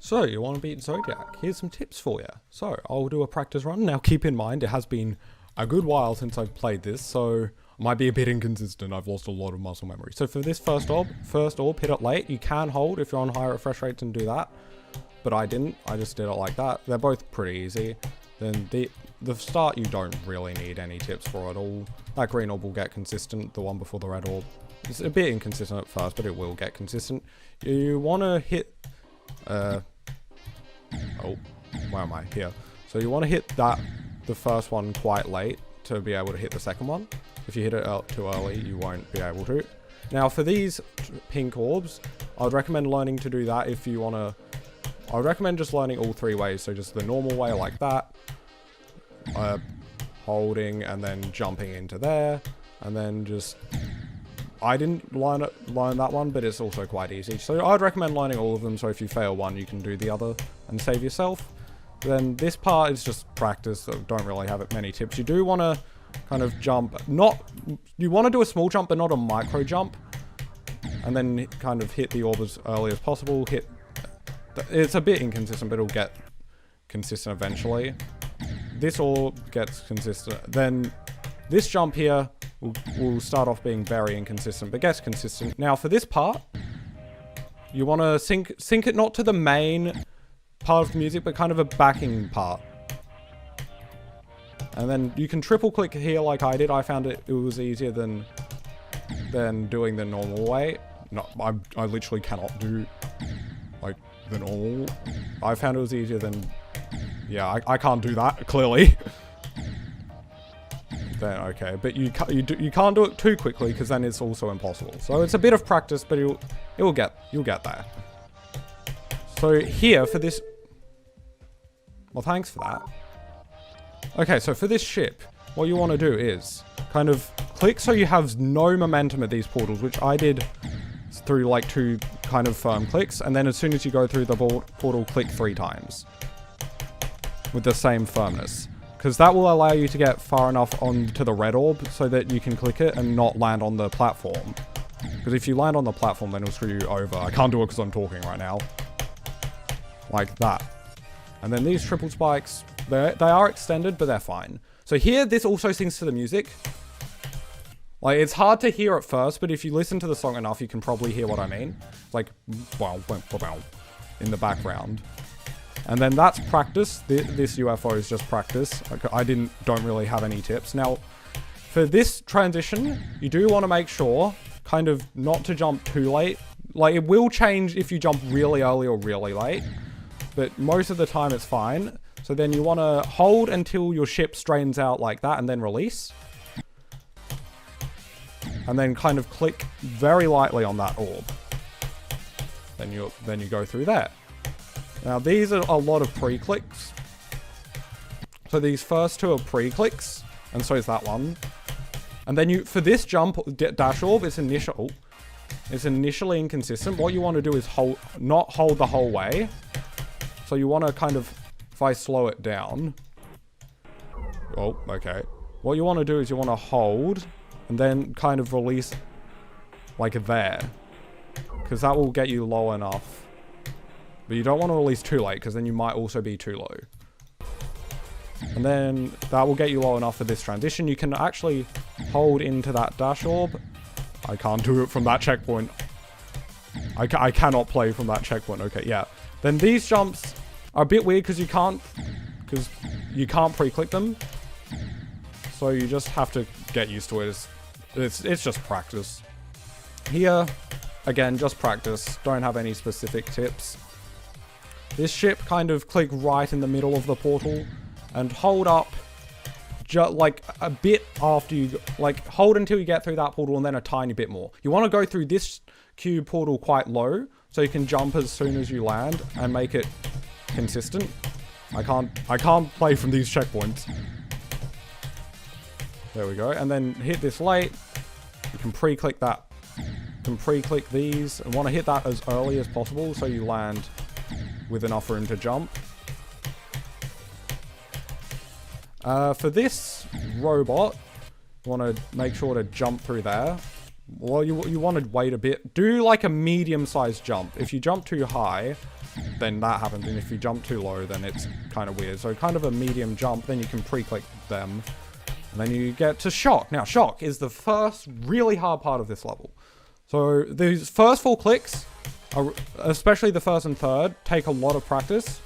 So, you want to beat Zodiac? Here's some tips for you. So, I'll do a practice run. Now, keep in mind, it has been a good while since I've played this, so I might be a bit inconsistent. I've lost a lot of muscle memory. So, for this first orb, hit it late. You can hold if you're on higher refresh rates and do that. But I didn't. I just did it like that. They're both pretty easy. Then the start, you don't really need any tips for at all. That green orb will get consistent. The one before the red orb. It's a bit inconsistent at first, but it will get consistent. You want to hit... oh, where am I? Here. So you want to hit the first one quite late to be able to hit the second one. If you hit it too early, you won't be able to. Now for these pink orbs, I'd recommend learning to do that if you want to... I recommend just learning all three ways. So just the normal way like that, holding and then jumping into there, and then just... I didn't learn that one, but it's also quite easy. So I'd recommend learning all of them, so if you fail one, you can do the other and save yourself. Then this part is just practice, so don't really have many tips. You do want to kind of jump, you want to do a small jump, but not a micro jump. And then kind of hit the orb as early as possible. It's a bit inconsistent, but it'll get consistent eventually. This orb gets consistent. Then this jump here will start off being very inconsistent, but gets consistent. Now for this part, you want to sync it not to the main part of the music, but kind of a backing part. And then you can triple click here like I did. I found it was easier than doing the normal way. No, I literally cannot do like the normal. I found it was easier than, yeah, I can't do that clearly. Then okay, but you can't do it too quickly because then it's also impossible. So it's a bit of practice, but you'll get there. So here for this, well, thanks for that. Okay, so for this ship, what you want to do is kind of click so you have no momentum at these portals, which I did through like 2 kind of firm clicks, and then as soon as you go through the portal, click 3 times with the same firmness. Because that will allow you to get far enough onto the red orb so that you can click it and not land on the platform. Because if you land on the platform, then it'll screw you over. I can't do it because I'm talking right now. Like that. And then these triple spikes, they are extended, but they're fine. So here, this also syncs to the music. Like, it's hard to hear at first, but if you listen to the song enough, you can probably hear what I mean. It's like, wow, in the background. And then that's practice. This UFO is just practice. I don't really have any tips. Now, for this transition, you do want to make sure kind of not to jump too late. Like, it will change if you jump really early or really late, but most of the time it's fine. So then you want to hold until your ship straightens out like that and then release. And then kind of click very lightly on that orb. Then you go through there. Now, these are a lot of pre-clicks. So these first 2 are pre-clicks, and so is that one. And then for this jump, dash orb, it's initially inconsistent. What you want to do is not hold the whole way. So you want to kind of, if I slow it down. Oh, okay. What you want to do is you want to hold, and then kind of release like there. Because that will get you low enough. But you don't want to release too late, because then you might also be too low. And then that will get you low enough for this transition. You can actually hold into that dash orb. I can't do it from that checkpoint. I cannot play from that checkpoint. Okay, yeah. Then these jumps are a bit weird because you can't pre-click them. So you just have to get used to it. It's just practice. Here, again, just practice. Don't have any specific tips. This ship, kind of click right in the middle of the portal and hold up like a bit after you, like hold until you get through that portal and then a tiny bit more. You want to go through this cube portal quite low so you can jump as soon as you land and make it consistent. I can't play from these checkpoints. There we go. And then hit this late. You can pre-click that. You can pre-click these and want to hit that as early as possible so you land with enough room to jump. For this robot, you want to make sure to jump through there. Well, you want to wait a bit. Do like a medium-sized jump. If you jump too high, then that happens. And if you jump too low, then it's kind of weird. So kind of a medium jump, then you can pre-click them. And then you get to shock. Now, shock is the first really hard part of this level. So these first 4 clicks, especially the first and third, take a lot of practice.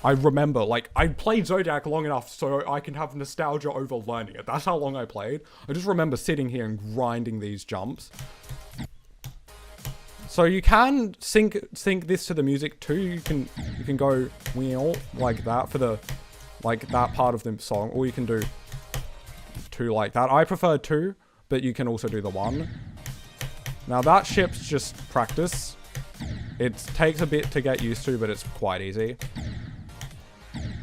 I remember, like, I played Zodiac long enough so I can have nostalgia over learning it. That's how long I played. I just remember sitting here and grinding these jumps. So you can sync this to the music too. You can go wheel like that for the, like, that part of the song, or you can do 2 like that. I prefer 2, but you can also do the 1. Now that ship's just practice. It takes a bit to get used to, but it's quite easy.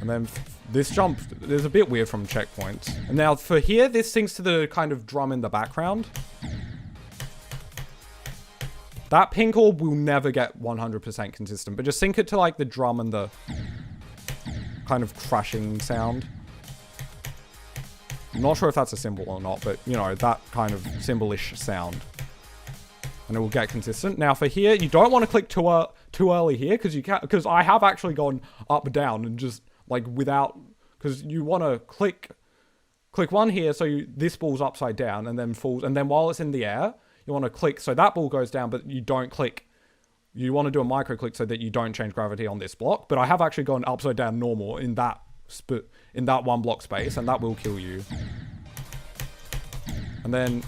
And then this jump is a bit weird from checkpoints. And now for here, this syncs to the kind of drum in the background. That pink orb will never get 100% consistent, but just sync it to like the drum and the kind of crashing sound. I'm not sure if that's a symbol or not, but you know, that kind of symbolish sound. And it will get consistent. Now for here, you don't want to click too early here, because I have actually gone up down and just like without, because you want to click 1 here so this ball's upside down and then falls, and then while it's in the air, you want to click so that ball goes down, but you don't click. You want to do a micro click so that you don't change gravity on this block. But I have actually gone upside down normal in that 1 block space, and that will kill you. And then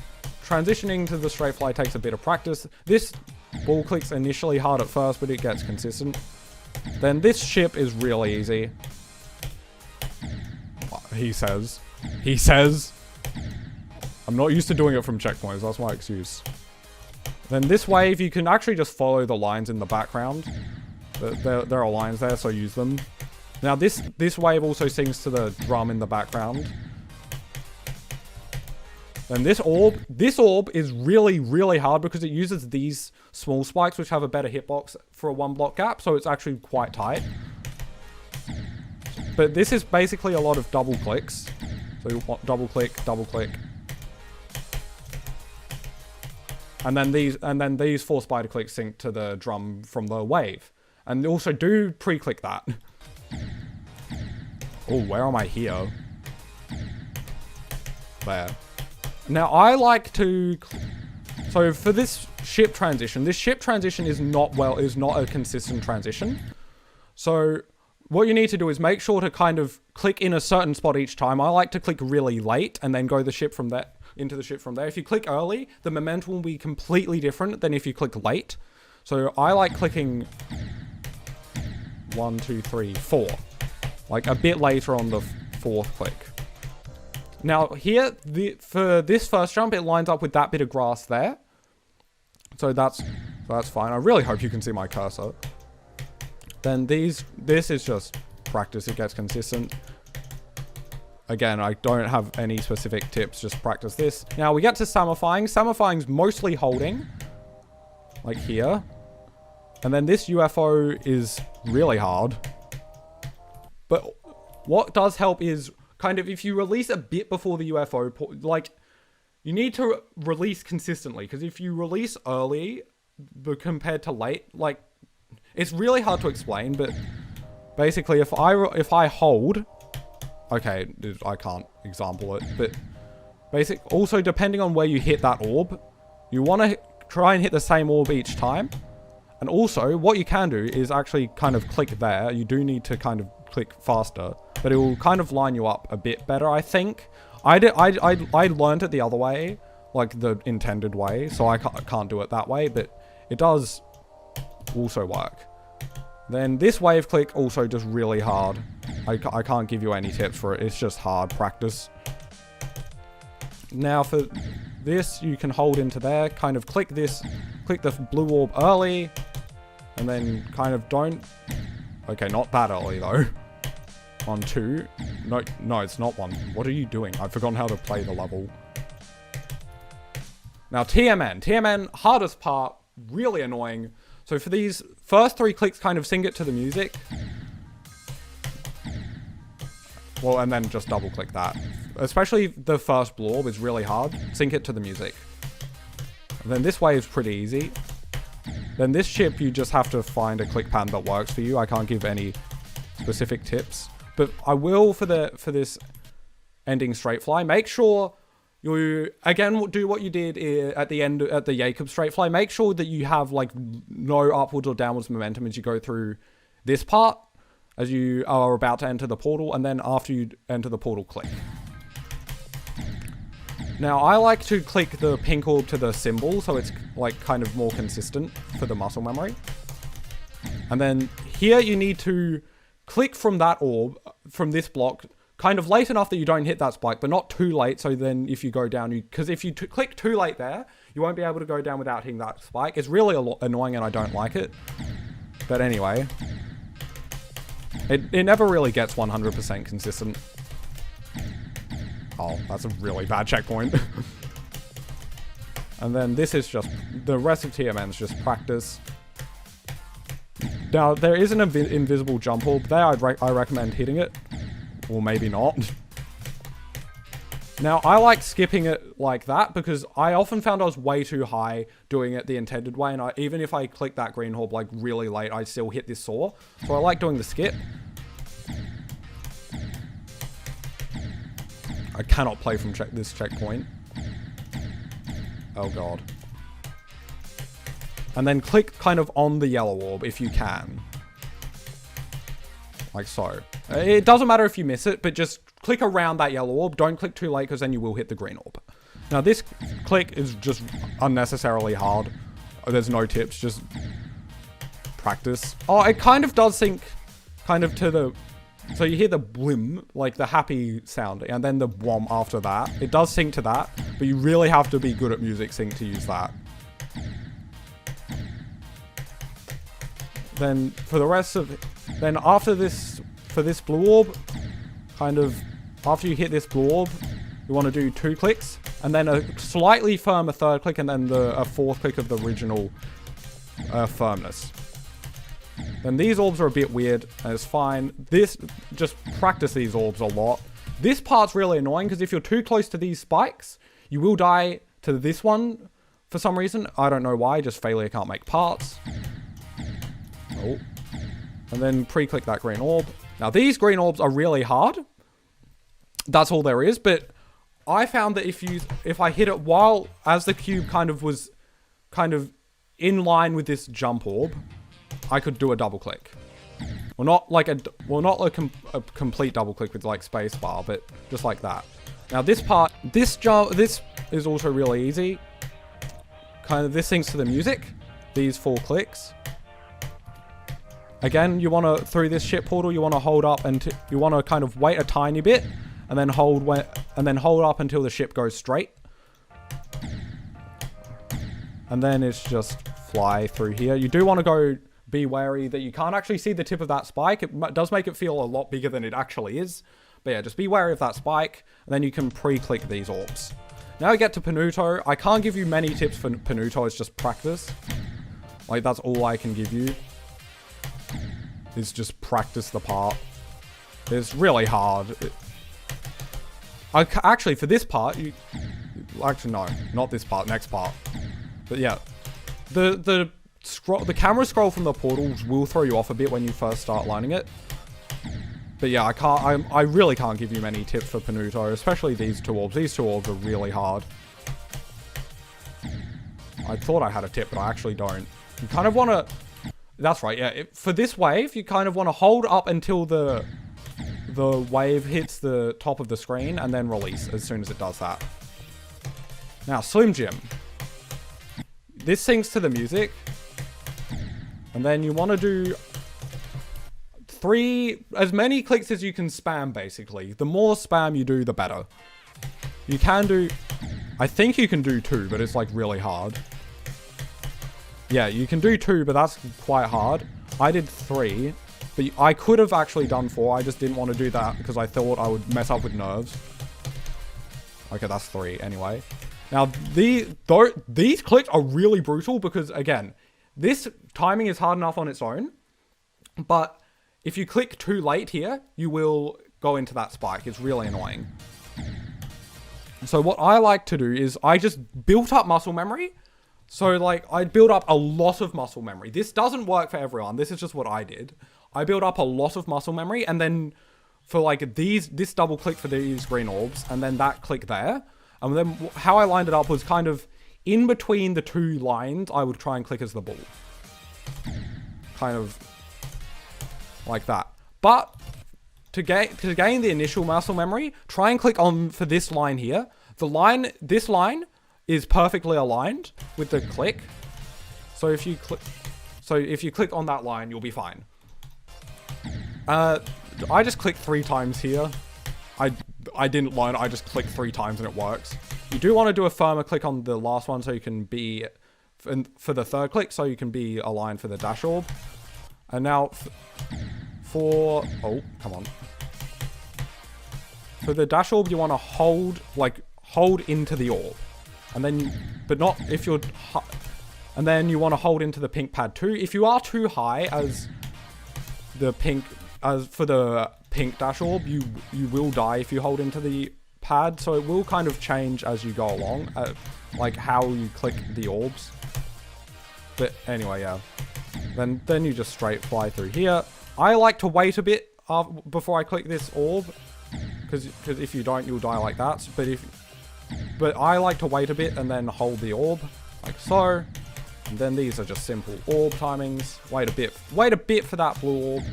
transitioning to the straight fly takes a bit of practice. This ball clicks initially hard at first, but it gets consistent. Then this ship is really easy. He says. I'm not used to doing it from checkpoints, that's my excuse. Then this wave, you can actually just follow the lines in the background. There are lines there, so use them. Now this wave also syncs to the drum in the background. And this orb is really, really hard because it uses these small spikes, which have a better hitbox for a 1 block gap, so it's actually quite tight. But this is basically a lot of double clicks. So you want double click. And then these 4 spider clicks sync to the drum from the wave. And also do pre-click that. Oh, where am I here? There. Now I like to, so for this ship transition is not a consistent transition. So what you need to do is make sure to kind of click in a certain spot each time. I like to click really late and then go the ship from there into the ship from there. If you click early, the momentum will be completely different than if you click late. So I like clicking 1, 2, 3, 4, like a bit later on the 4th click. Now here, for this first jump, it lines up with that bit of grass there. So that's fine. I really hope you can see my cursor. Then this is just practice, it gets consistent. Again, I don't have any specific tips, just practice this. Now we get to Samifying. Samifying's mostly holding, like here. And then this UFO is really hard. But what does help is kind of if you release a bit before the UFO, like you need to release consistently, because if you release early but compared to late, like it's really hard to explain, but basically if I hold, okay, I can't example it, but also depending on where you hit that orb, you want to try and hit the same orb each time. And also what you can do is actually kind of click there. You do need to kind of click faster, but it will kind of line you up a bit better, I think. I learned it the other way, like the intended way, so I can't do it that way, but it does also work. Then this wave click also just really hard. I can't give you any tips for it. It's just hard practice. Now for this, you can hold into there, kind of click this, click the blue orb early, and then kind of don't, okay, not that early though. 1, 2, no, it's not 1. What are you doing? I've forgotten how to play the level. Now TMN, hardest part, really annoying. So for these first 3 clicks, kind of sync it to the music. Well, and then just double click that. Especially the first blue orb is really hard. Sync it to the music. And then this wave's pretty easy. then this chip, you just have to find a click pattern that works for you. I can't give any specific tips, but I will for this ending straight fly. Make sure you, again, do what you did at the end, at the Jakob straight fly. Make sure that you have like no upwards or downwards momentum as you go through this part, as you are about to enter the portal, and then after you enter the portal, click. Now, I like to click the pink orb to the symbol, so it's like kind of more consistent for the muscle memory. And then here you need to click from that orb, from this block, kind of late enough that you don't hit that spike, but not too late, so then if you go down, because if you click too late there, you won't be able to go down without hitting that spike. It's really annoying and I don't like it. But anyway, it never really gets 100% consistent. Oh, that's a really bad checkpoint. And then this is just, the rest of TMN's just practice. Now, there is an invisible jump orb there. I recommend hitting it. Or maybe not. Now, I like skipping it like that because I often found I was way too high doing it the intended way. And even if I click that green orb like really late, I still hit this saw. So I like doing the skip. I cannot play from this checkpoint. Oh god. And then click kind of on the yellow orb if you can. Like so. It doesn't matter if you miss it, but just click around that yellow orb. Don't click too late because then you will hit the green orb. Now this click is just unnecessarily hard. There's no tips, just practice. Oh, it kind of does sync kind of to the... So you hear the blim, like the happy sound, and then the whom after that. It does sync to that, but you really have to be good at music sync to use that. Then for the rest of it, then after this, for this blue orb, kind of, after you hit this blue orb, you want to do 2 clicks, and then a slightly firmer 3rd click, and then a 4th click of the original firmness. Then these orbs are a bit weird, and it's fine. Just practice these orbs a lot. This part's really annoying, because if you're too close to these spikes, you will die to this one for some reason. I don't know why, just failure can't make parts. Oh. And then pre-click that green orb. Now these green orbs are really hard. That's all there is, but I found that if I hit it as the cube kind of was in line with this jump orb, I could do a double click. Well, not a complete double click with like space bar, but just like that. Now this part, this is also really easy. Kind of this syncs to the music. These 4 clicks. Again, you want to, through this ship portal, you want to hold up and you want to kind of wait a tiny bit and then hold up until the ship goes straight. And then it's just fly through here. You do want to be wary that you can't actually see the tip of that spike. It does make it feel a lot bigger than it actually is. But yeah, just be wary of that spike. And then you can pre-click these orbs. Now we get to Pennutoh. I can't give you many tips for Pennutoh. It's just practice. Like, that's all I can give you. Is just practice the part. It's really hard. Actually, for this part, actually, no. Not this part. Next part. But yeah. The camera scroll from the portals will throw you off a bit when you first start learning it. But yeah, I really can't give you many tips for Pennutoh, especially these 2 orbs. These 2 orbs are really hard. I thought I had a tip, but I actually don't. You kind of want to... That's right, yeah. For this wave, you kind of want to hold up until the wave hits the top of the screen and then release as soon as it does that. Now, SlimJim. This syncs to the music. And then you want to do as many clicks as you can spam, basically. The more spam you do, the better. You can do... I think you can do 2, but it's like really hard. Yeah, you can do 2, but that's quite hard. I did 3, but I could have actually done 4. I just didn't want to do that because I thought I would mess up with nerves. Okay, that's 3 anyway. Now, these clicks are really brutal because, again, this timing is hard enough on its own, but if you click too late here, you will go into that spike. It's really annoying. So what I like to do is I just built up muscle memory. So like I build up a lot of muscle memory. This doesn't work for everyone. This is just what I did. I build up a lot of muscle memory, and then for like this double click for these green orbs, and then that click there. And then how I lined it up was kind of in between the two lines, I would try and click as the ball. Kind of like that. But to gain the initial muscle memory, try and click on for this line here. This line is perfectly aligned with the click. So if you click on that line, you'll be fine. I just clicked 3 times here. I didn't learn, I just clicked 3 times and it works. You do want to do a firmer click on the last one so you can be, for the third click, so you can be aligned for the dash orb. And now for the dash orb, you want to hold into the orb. And then, and then you want to hold into the pink pad too. If you are too high for the pink dash orb, you will die if you hold into the pad. So it will kind of change as you go along, like how you click the orbs. But anyway, yeah. Then you just straight fly through here. I like to wait a bit before I click this orb, because if you don't, you'll die like that. But I like to wait a bit and then hold the orb, like so. And then these are just simple orb timings. Wait a bit for that blue orb.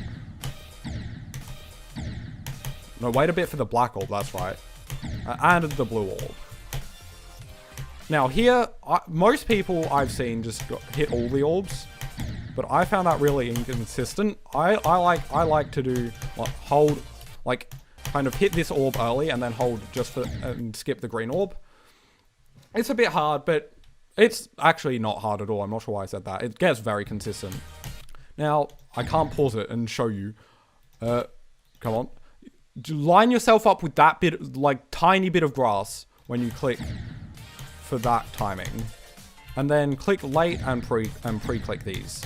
No, wait a bit for the black orb, that's right. And the blue orb. Now here, most people I've seen just hit all the orbs, but I found that really inconsistent. I like to do hold, like kind of hit this orb early and then hold and skip the green orb. It's a bit hard, but it's actually not hard at all. I'm not sure why I said that. It gets very consistent. Now, I can't pause it and show you. Come on. Line yourself up with that bit, like tiny bit of grass when you click for that timing. And then click late and pre-click these.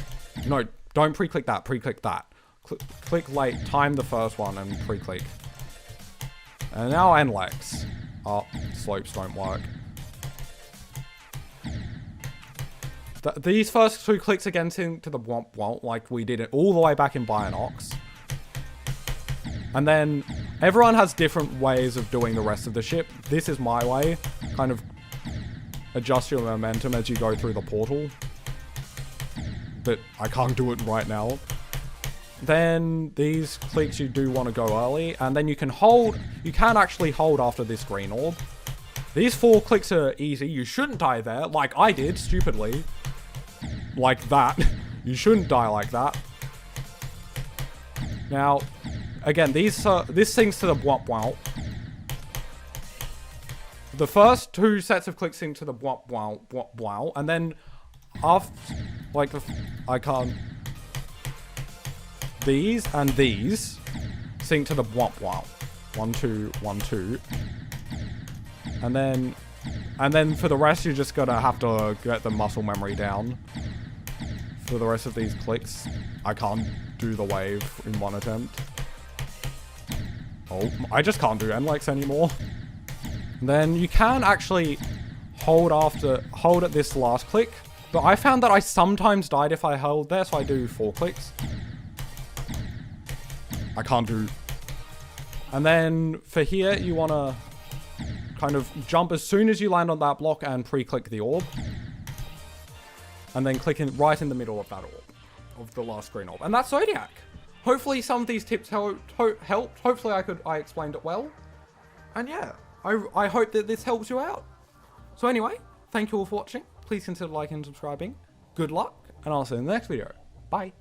No, don't pre-click that, pre-click that. Click late, time the first one and pre-click. And now Enlex. Oh, slopes don't work. These first 2 clicks against into the womp womp, like we did it all the way back in Bianox. And then everyone has different ways of doing the rest of the ship. This is my way. Kind of adjust your momentum as you go through the portal. But I can't do it right now. Then these clicks you do want to go early. And then you can actually hold after this green orb. These 4 clicks are easy. You shouldn't die there, like I did, stupidly. Like that. You shouldn't die like that. Now, again, this syncs to the womp womp. The first 2 sets of clicks sync to the womp womp womp womp, and then after, like these and these sync to the womp womp. 1 2 1 2. And then for the rest, you just have to get the muscle memory down. For the rest of these clicks, I can't do the wave in one attempt. Oh, I just can't do Enlex anymore. Then you can actually hold at this last click, but I found that I sometimes died if I held there, so I do 4 clicks. I can't do. And then for here, you want to kind of jump as soon as you land on that block and pre-click the orb. And then click right in the middle of that orb, of the last green orb. And that's Zodiac. Hopefully some of these tips helped. Hopefully I explained it well. And yeah, I hope that this helps you out. So anyway, thank you all for watching. Please consider liking and subscribing. Good luck, and I'll see you in the next video. Bye.